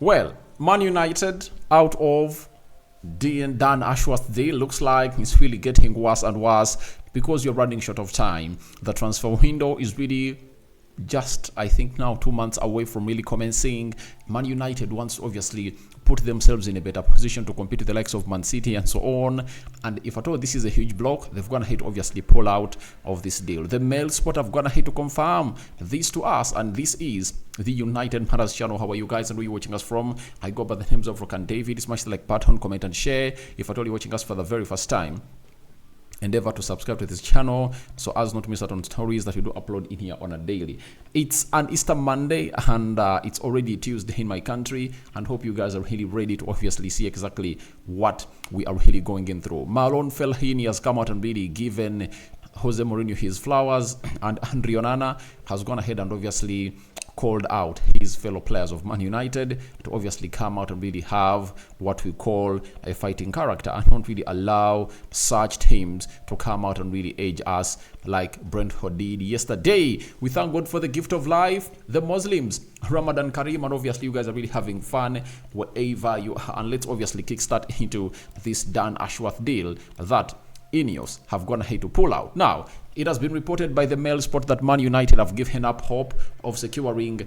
Well, Man United out of Dan Ashworth deal looks like it's really getting worse and worse because you're running short of time. The transfer window is really just, I think, now 2 months away from really commencing. Man United wants to obviously put themselves in a better position to compete with the likes of Man City and so on. And if at all this is a huge block, they've gone ahead to obviously pull out of this deal. The Mail Sport have gone ahead to confirm this to us, and this is the United Matters channel. How are you guys and where are you watching us from? I go by the names of Rock and David. Smash the like button, comment and share. If at all you're watching us for the very first time, endeavor to subscribe to this channel so as not to miss out on stories that we do upload in here on a daily. It's an Easter Monday and it's already Tuesday in my country, and hope you guys are really ready to obviously see exactly what we are really going in through. Maourane Fellini has come out and really given Jose Mourinho his flowers, and Onana has gone ahead and obviously called out his fellow players of Man United to obviously come out and really have what we call a fighting character and not really allow such teams to come out and really edge us like Brentford did yesterday. We thank God for the gift of life, the Muslims, Ramadan Kareem, and obviously you guys are really having fun wherever you are. And let's obviously kickstart into this Dan Ashworth deal that Ineos have gone ahead to pull out. Now, it has been reported by the Mail Sport that Man United have given up hope of securing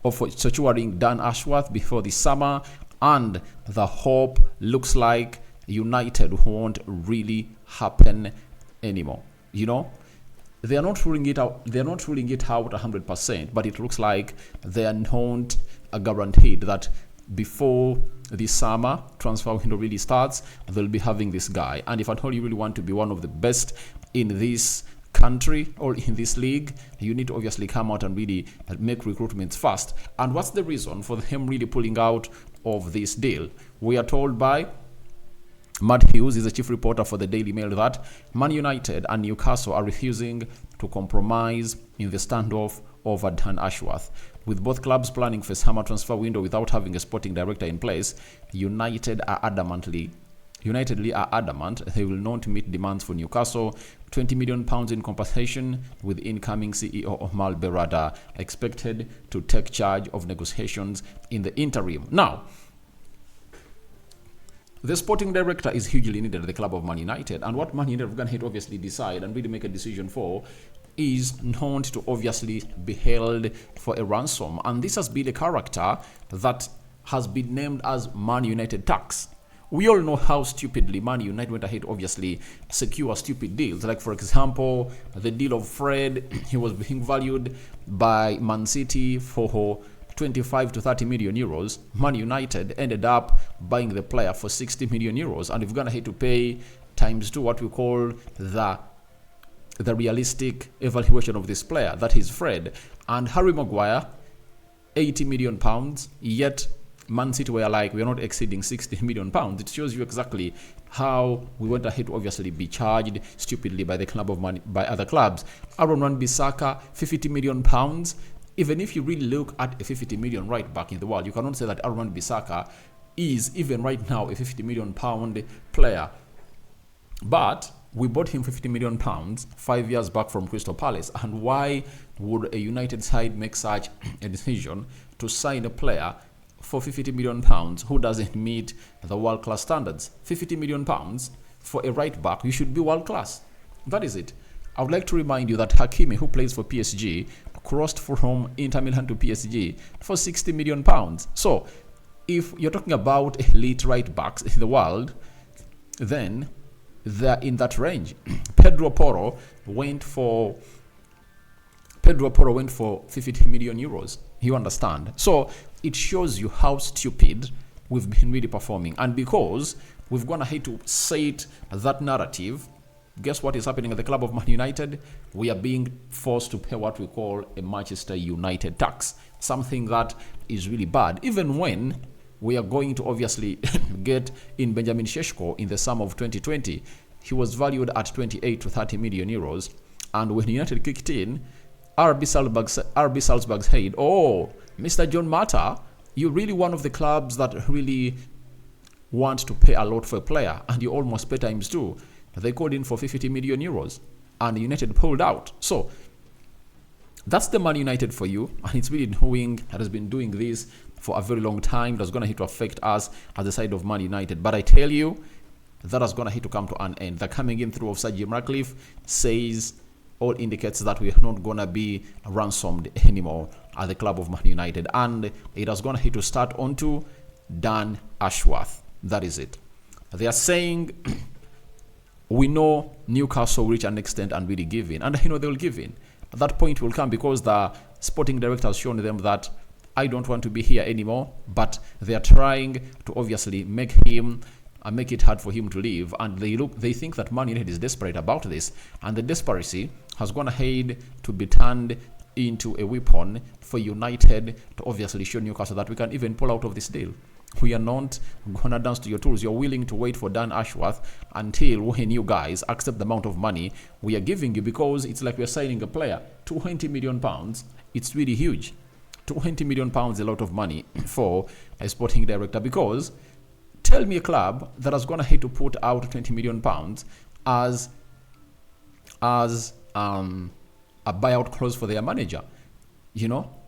Dan Ashworth before the summer, and the hope looks like United won't really happen anymore. You know, they are not ruling it out. They are not ruling it out 100%, but it looks like they are not guaranteed that before the summer transfer window really starts, they'll be having this guy. And if at all you really want to be one of the best in this country or in this league, you need to obviously come out and really make recruitments fast. And what's the reason for him really pulling out of this deal? We are told by Matt Hughes, is a chief reporter for the Daily Mail, that Man United and Newcastle are refusing to compromise in the standoff over Dan Ashworth. With both clubs planning for a summer transfer window without having a sporting director in place, Unitedly are adamant they will not meet demands for Newcastle. £20 million in compensation, with incoming CEO Omar Berrada expected to take charge of negotiations in the interim. Now, the sporting director is hugely needed at the club of Man United, and what Man United are going to obviously decide and really make a decision for is not to obviously be held for a ransom. And this has been a character that has been named as Man United tax. We all know how stupidly Man United went ahead to obviously secure stupid deals. Like, for example, the deal of Fred. He was being valued by Man City for 25 to 30 million euros. Man United ended up buying the player for 60 million euros, and we've gone ahead to pay times 2 what we call the realistic evaluation of this player, that is Fred. And Harry Maguire, 80 million pounds, yet Man City were like, we're not exceeding 60 million pounds. It shows you exactly how we went ahead to obviously be charged stupidly by the club of money, by other clubs. Aaron Wan-Bissaka, 50 million pounds. Even if you really look at a 50 million right back in the world, you cannot say that Aaron Wan-Bissaka is even right now a 50 million pound player. But we bought him 50 million pounds 5 years back from Crystal Palace. And why would a United side make such a decision to sign a player for 50 million pounds who doesn't meet the world-class standards? 50 million pounds for a right back, you should be world-class. That is it. I would like to remind you that Hakimi, who plays for PSG, crossed from Inter Milan to PSG for 60 million pounds. So if you're talking about elite right backs in the world, then they're in that range. Pedro Porro went for 50 million euros. You understand? So it shows you how stupid we've been really performing. And because we've gone ahead to set that narrative, guess what is happening at the club of Man United? We are being forced to pay what we call a Manchester United tax. Something that is really bad. Even when we are going to obviously get in Benjamin Šeško in the summer of 2020. He was valued at 28 to 30 million euros. And when United kicked in, RB Salzburg said, oh, Mr. John Mata, you're really one of the clubs that really want to pay a lot for a player, and you almost pay times 2. They called in for 50 million euros, and United pulled out. So that's the Man United for you, and it's really has been doing this for a very long time. That's going to hit to affect us at the side of Man United. But I tell you, that is going to hit to come to an end. The coming in through of Sir Jim Ratcliffe says all indicates that we are not going to be ransomed anymore at the club of Man United. And it is going to hit to start onto Dan Ashworth. That is it. They are saying, we know Newcastle will reach an extent and really give in. And they will give in. That point will come because the sporting director has shown them that I don't want to be here anymore. But they are trying to obviously make it hard for him to leave, and they think that Man United is desperate about this, and the desperation has gone ahead to be turned into a weapon for United to obviously show Newcastle that we can even pull out of this deal. We are not gonna dance to your tools. You're willing to wait for Dan Ashworth until when you guys accept the amount of money we are giving you, because it's like we're signing a player. £20 million, it's really huge. £20 million is a lot of money for a sporting director, because tell me a club that has gone ahead to put out £20 million as a buyout clause for their manager,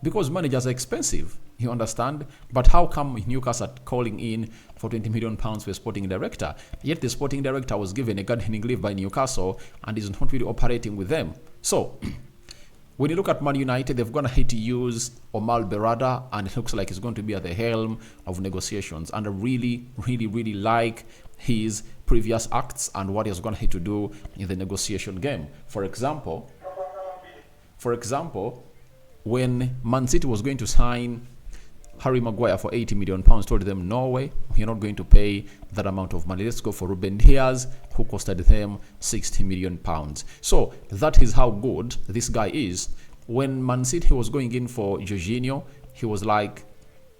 because managers are expensive, you understand? But how come Newcastle are calling in for £20 million for a sporting director? Yet the sporting director was given a gardening leave by Newcastle and is not really operating with them. So when you look at Man United, they've gone ahead to use Omar Berrada, and it looks like he's going to be at the helm of negotiations. And I really, really, really like his previous acts and what he's gone ahead to do in the negotiation game. For example, when Man City was going to sign Harry Maguire for £80 million, told them, no way, you're not going to pay that amount of money. Let's go for Ruben Diaz, who costed them £60 million. So that is how good this guy is. When Man City was going in for Jorginho, he was like,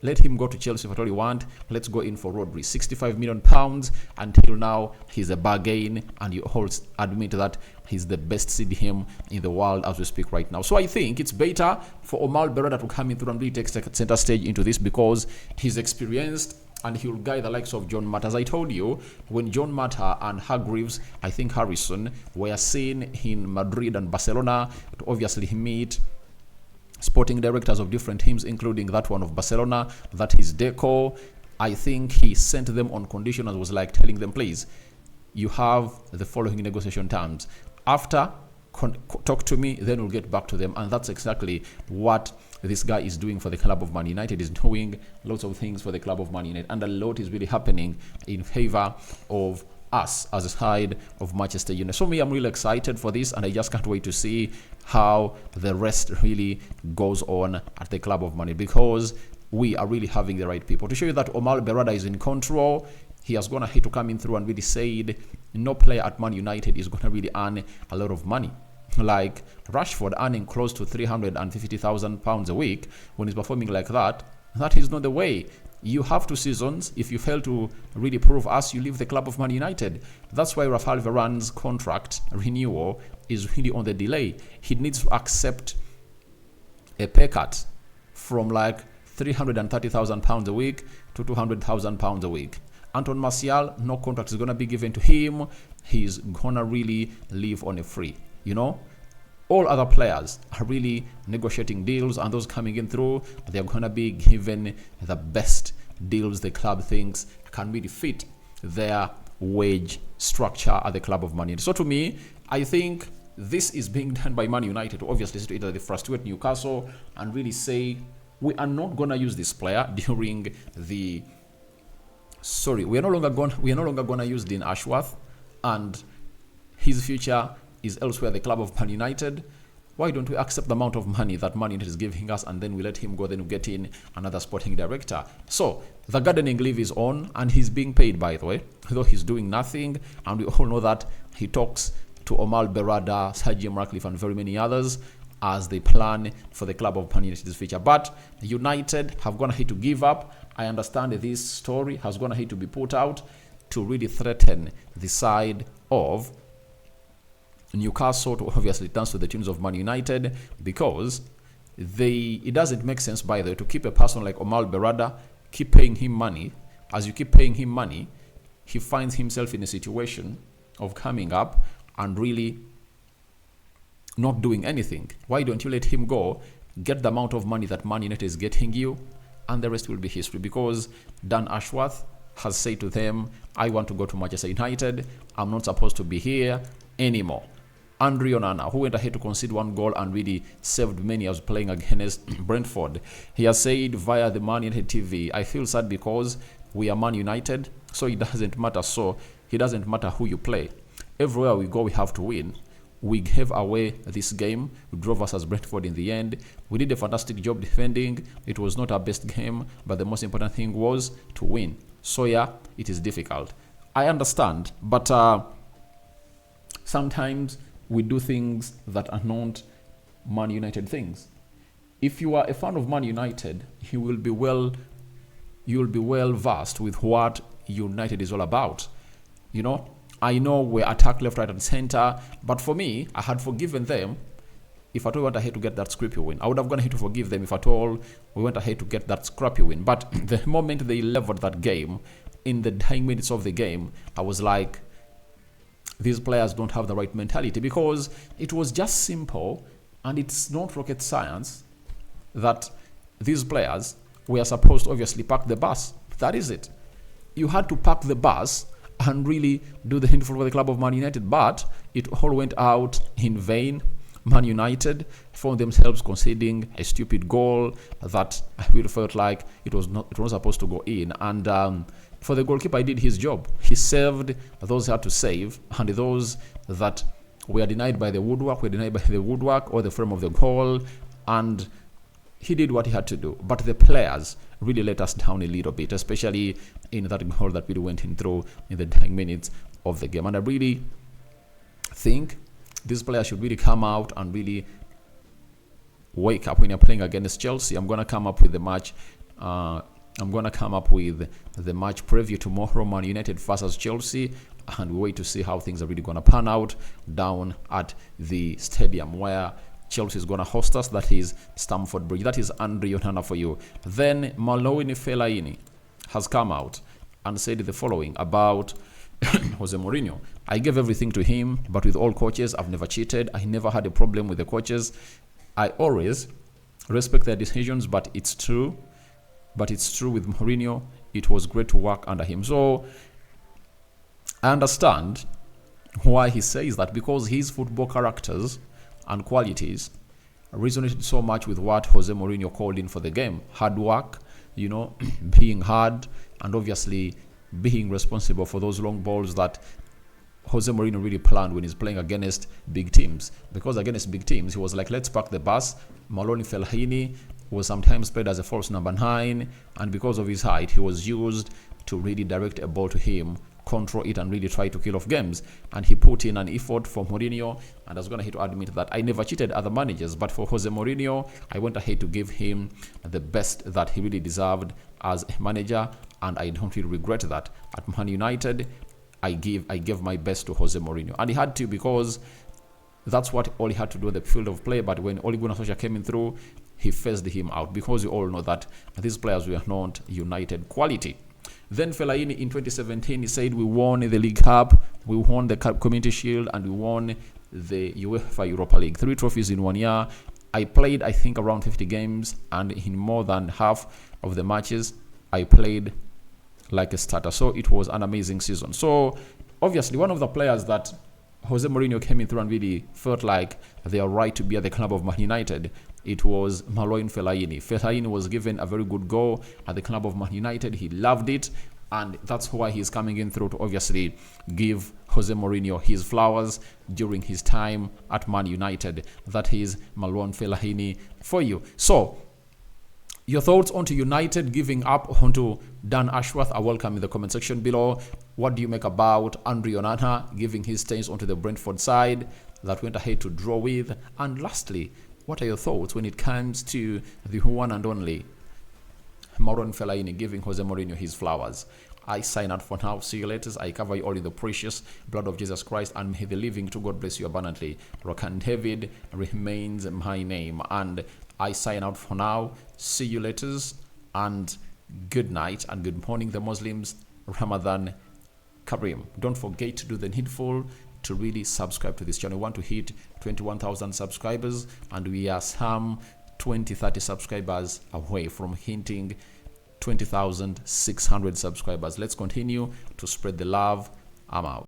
let him go to Chelsea for all you want. Let's go in for Rodri. £65 million. Until now, he's a bargain, and you all admit that he's the best CDM in the world as we speak right now. So I think it's better for Omar Berrada to come in through and really take center stage into this, because he's experienced and he'll guide the likes of John Mata. As I told you, when John Mata and Hargreaves, I think Harrison, were seen in Madrid and Barcelona to obviously meet sporting directors of different teams, including that one of Barcelona, that is Deco. I think he sent them on condition and was like telling them, please, you have the following negotiation terms. After, talk to me, then we'll get back to them. And that's exactly what this guy is doing for the club of Man United. Is doing lots of things for the club of Man United, and a lot is really happening in favor of us as a side of Manchester United. So me, I'm really excited for this, and I just can't wait to see how the rest really goes on at the club of Man United, because we are really having the right people. To show you that Omar Berrada is in control, he has gone ahead to come in through and really said no player at Man United is going to really earn a lot of money. Like Rashford earning close to £350,000 a week, when he's performing like that, that is not the way. You have 2 seasons. If you fail to really prove us, you leave the club of Man United. That's why Rafael Varane's contract renewal is really on the delay. He needs to accept a pay cut from like £330,000 a week to £200,000 a week. Anton Martial, no contract is going to be given to him. He's going to really live on a free, All other players are really negotiating deals, and those coming in through, they're going to be given the best deals the club thinks can really fit their wage structure at the club of Man United. So to me, I think this is being done by Man United to obviously either they frustrate Newcastle and really say, we are not going to use this player during the... we are no longer going to use Dean Ashworth, and his future is elsewhere, the club of Man United. Why don't we accept the amount of money that Man United is giving us, and then we let him go, then we get in another sporting director? So the gardening leave is on, and he's being paid, by the way, though he's doing nothing. And we all know that he talks to Omar Berrada, Sir Jim Ratcliffe, and very many others as they plan for the club of Man United's future. But United have gone ahead to give up. I understand this story has gone ahead to be put out to really threaten the side of Newcastle to obviously dance to the tunes of Man United, because it doesn't make sense, by the way, to keep a person like Omar Berrada, keep paying him money. As you keep paying him money, he finds himself in a situation of coming up and really not doing anything. Why don't you let him go, get the amount of money that Man United is getting you, and the rest will be history, because Dan Ashworth has said to them, I want to go to Manchester United. I'm not supposed to be here anymore. Onana, who went ahead to concede 1 goal and really saved many as playing against Brentford, he has said via the Man United TV, I feel sad because we are Man United, so it doesn't matter. So it doesn't matter who you play. Everywhere we go, we have to win. We gave away this game. We drove us as Brentford in the end. We did a fantastic job defending. It was not our best game, but the most important thing was to win. So yeah, it is difficult. I understand, but sometimes we do things that are not Man United things. If you are a fan of Man United, you will be well versed with what United is all about. You know, I know we attack left, right, and center, but for me, I had forgiven them if at all we went ahead to get that scrappy win. I would have gone ahead to forgive them if at all we went ahead to get that scrappy win. But the moment they leveled that game, in the dying minutes of the game, I was like, these players don't have the right mentality, because it was just simple, and it's not rocket science that these players were supposed to obviously park the bus. That is it. You had to park the bus and really do the needful for the club of Man United, but it all went out in vain. Man United found themselves conceding a stupid goal that I really felt like it was not supposed to go in. And for the goalkeeper, he did his job. He saved those he had to save, and those that were denied by the woodwork or the frame of the goal, and he did what he had to do. But the players really let us down a little bit, especially in that goal that really went in through in the dying minutes of the game. And I really think these players should really come out and really wake up when you're playing against Chelsea. I'm going to come up with the match. I'm going to come up with the match preview tomorrow, Man United versus Chelsea, and we wait to see how things are really going to pan out down at the stadium where Chelsea is going to host us. That is Stamford Bridge. That is Onana for you. Then Maourane Fellaini has come out and said the following about Jose Mourinho. I gave everything to him, but with all coaches, I've never cheated. I never had a problem with the coaches. I always respect their decisions, but it's true. But it's true with Mourinho, it was great to work under him. So I understand why he says that, because his football characters and qualities resonated so much with what Jose Mourinho called in for the game. Hard work, you know, being hard, and obviously being responsible for those long balls that Jose Mourinho really planned when he's playing against big teams. Because against big teams, he was like, let's park the bus. Maourane Fellaini was sometimes played as a false number 9, and because of his height, he was used to really direct a ball to him, control it, and really try to kill off games. And he put in an effort for Mourinho, and I was going to hate to admit that I never cheated other managers, but for Jose Mourinho, I went ahead to give him the best that he really deserved as a manager, and I don't really regret that. At Man United, I gave my best to Jose Mourinho, and he had to, because that's what all he had to do in the field of play. But when Ole Gunnar Solskjaer came in through, he phased him out, because you all know that these players were not United quality. Then Fellaini in 2017, he said, we won the League Cup, we won the Community Shield, and we won the UEFA Europa League. 3 trophies in 1 year. I played, I think, around 50 games, and in more than half of the matches, I played like a starter. So it was an amazing season. So obviously, one of the players that Jose Mourinho came in through and really felt like they are right to be at the club of Man United, it was Maourane Fellaini. Fellaini was given a very good go at the club of Man United. He loved it, and that's why he's coming in through to obviously give Jose Mourinho his flowers during his time at Man United. That is Maourane Fellaini for you. So your thoughts onto United giving up onto Dan Ashworth are welcome in the comment section below. What do you make about Onana giving his stains onto the Brentford side that went ahead to draw with? And lastly, what are your thoughts when it comes to the one and only Maourane Fellaini giving Jose Mourinho his flowers? I sign out for now. See you later. I cover you all in the precious blood of Jesus Christ, and may the living to God bless you abundantly. Rokan David remains my name, and I sign out for now. See you later, and good night and good morning, the Muslims. Ramadan Kareem. Don't forget to do the needful to really subscribe to this channel. We want to hit 21,000 subscribers, and we are some 20-30 subscribers away from hitting 20,600 subscribers. Let's continue to spread the love. I'm out.